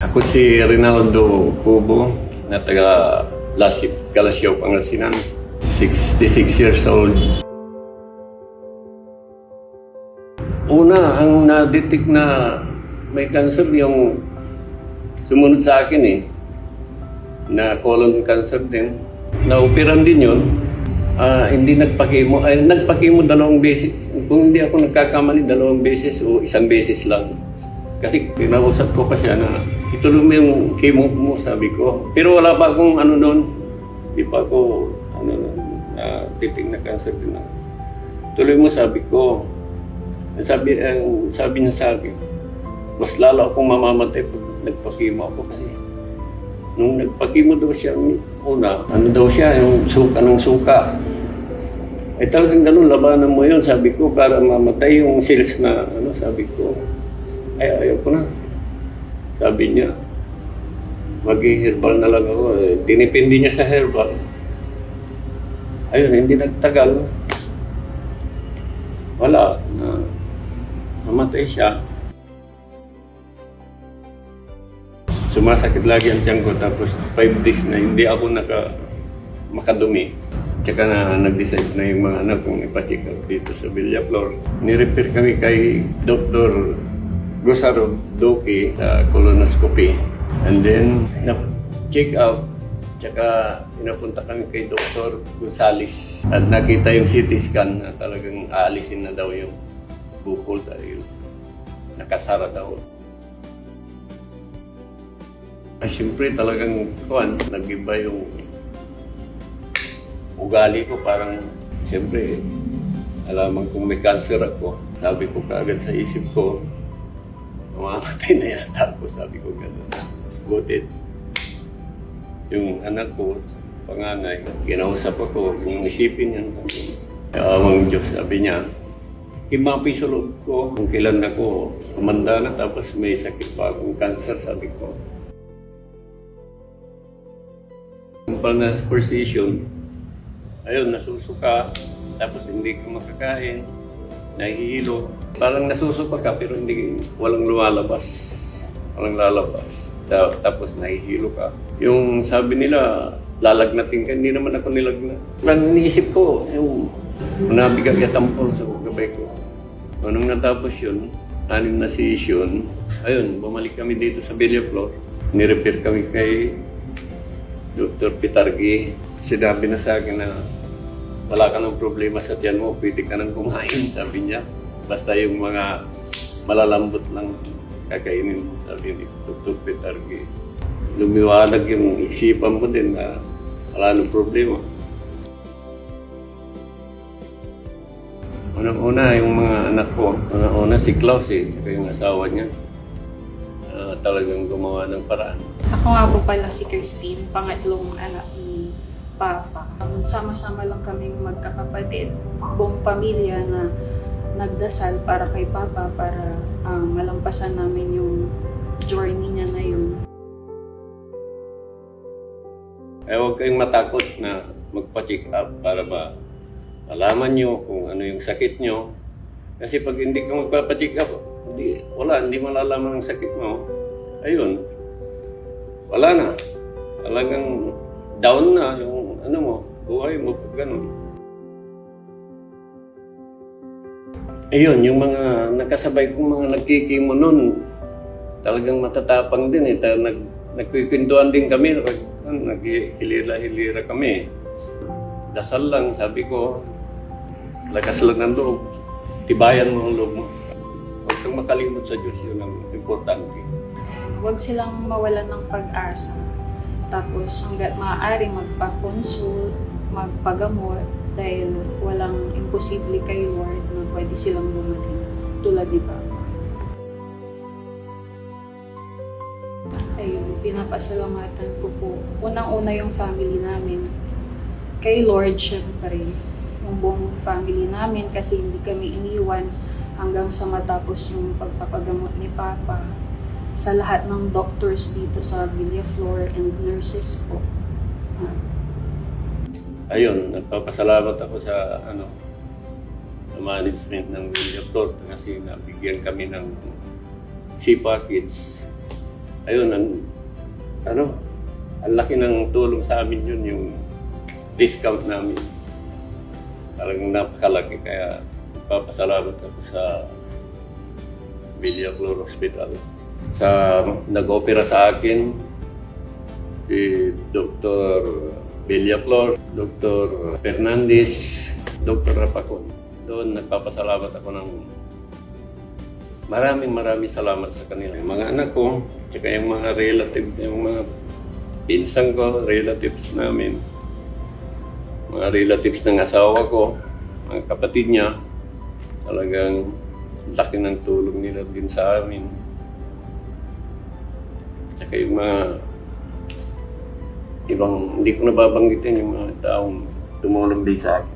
Ako si Rinaldo Cubo, na taga Lasip, Calasiao, Pangasinan. 66 years old. Una, ang na-detect na may cancer yung sumunod sa akin na colon cancer din. Na-operan din yun. Hindi nagpakimo. Nagpakimo 2 beses. Kung hindi ako nagkakamali, 2 beses o 1 beses lang. Kasi kinausap ko pa siya na ituloy mo yung chemo mo, sabi ko. Pero wala pa akong ano noon. Di pa ako titig na cancer din. Tuloy mo, sabi ko. Sabi niya sa akin, mas lalo akong mamamatay pag nagpakimo ako kasi nung nagpakimo daw siya una, ano daw siya, yung suka ng suka. Talagang ganun, labanan mo yun, sabi ko, para mamatay yung cells na, sabi ko, ayaw ko na. Sabi niya, mag-herbal na lang ako. Tinipindi niya sa herbal. Ayun, hindi nagtagal. Wala, namatay siya. Sumasakit lagi ang tiyan ko, tapos 5 days na hindi ako makadumi. Tsaka na nag-decide na yung mga anak kong ipacheck up dito sa Villaflor. Ni-refer kami kay Dr. Gusaro Doki sa colonoscopy. And then, na-check out. Tsaka pinapunta kami kay Dr. Gonzales. At nakita yung CT scan na talagang aalisin na daw yung bukol tayo. Nakasara daw. Siyempre talagang nag-iba yung ugali ko. Parang siyempre alaman kung may cancer ako. Sabi ko kaagad sa isip ko, mamamatay na yata ako. Sabi ko gano'n. Butit. Yung anak ko, panganay, ginausap ako kung isipin yan. Awang Diyos, sabi niya. Himapi sa loob ko kung kailan ako umanda na tapos may sakit pa akong cancer, sabi ko. Kumpal na position, ayun, nasusuka, tapos hindi ka makakain, nahihilo. Parang nasusuka ka pero walang lumalabas, walang lalabas. Tapos nahihilo ka. Yung sabi nila, lalagnatin ka, hindi naman ako nilagnat. Ang iniisip ko, yung nabigat ka tampon sa gabay ko. Nung natapos yun, 6 na session, ayun, bumalik kami dito sa Villaflor. Ni-repair kami kay Dr. Pitargi. Sinabi na sa akin na wala ka ng problema sa tiyan mo, pwede ka nang kumain, sabi niya. Basta yung mga malalambot lang kakainin mo, sabi ni Dr. Pitargi. Lumiwanag yung isipan mo din na wala nang problema. Unang-una yung mga anak ko, unang-una si Klaus saka yung asawa niya. Talagang gumawa ng paraan. Ako nga po pala si Christine, pangatlong anak ni Papa. Sama-sama lang kaming magkakapatid, buong pamilya na nagdasal para kay Papa para malampasan namin yung journey niya na yun. Huwag kayong matakot na magpa-check up para malaman nyo kung ano yung sakit nyo. Kasi pag hindi ka magpa-check up, hindi malalaman ang sakit mo. Ayun, wala na. Talagang down na yung buhay mo, ganun. Ayun, yung mga nakasabay kong mga nagkikimo nun, talagang matatapang din nagkikwentuhan din kami, naghihilira-hilira kami. Dasal lang, sabi ko, lakas lang ng loob. Tibayan mo ang loob mo. Huwag kang makalimot sa Diyos, yun ang importante. Huwag silang mawalan ng pag-asa. Tapos hanggat maaari magpa-consult, magpagamot dahil walang imposible kay Lord na pwede silang gumaling tulad ni Papa. Ayun, pinapasalamatan ko po. Unang-una yung family namin. Kay Lord, syempre, yung buong family namin kasi hindi kami iniwan hanggang sa matapos yung pagpapagamot ni Papa. Sa lahat ng doctors dito sa Villaflor and nurses po. Ayun, nagpapasalamat ako sa sa management ng Villaflor kasi nabigyan kami ng SIPA kits ayun, ang laki ng tulong sa amin yun, yung discount namin. Talagang napakalaki, kaya papasalamat ako sa Villaflor Hospital. Sa nag-opera sa akin, si Dr. Villaflor, Dr. Fernandez, Dr. Rapacon. Doon nagpapasalamat ako ng maraming salamat sa kanila. Yung mga anak ko, tsaka yung mga relative, yung mga pinsan ko, relatives namin, mga relatives ng asawa ko, mga kapatid niya, talagang laki ng tulong nila din sa amin. Tsaka yung mga ibang, hindi ko nababanggitin yung mga taong tumulong din sa akin.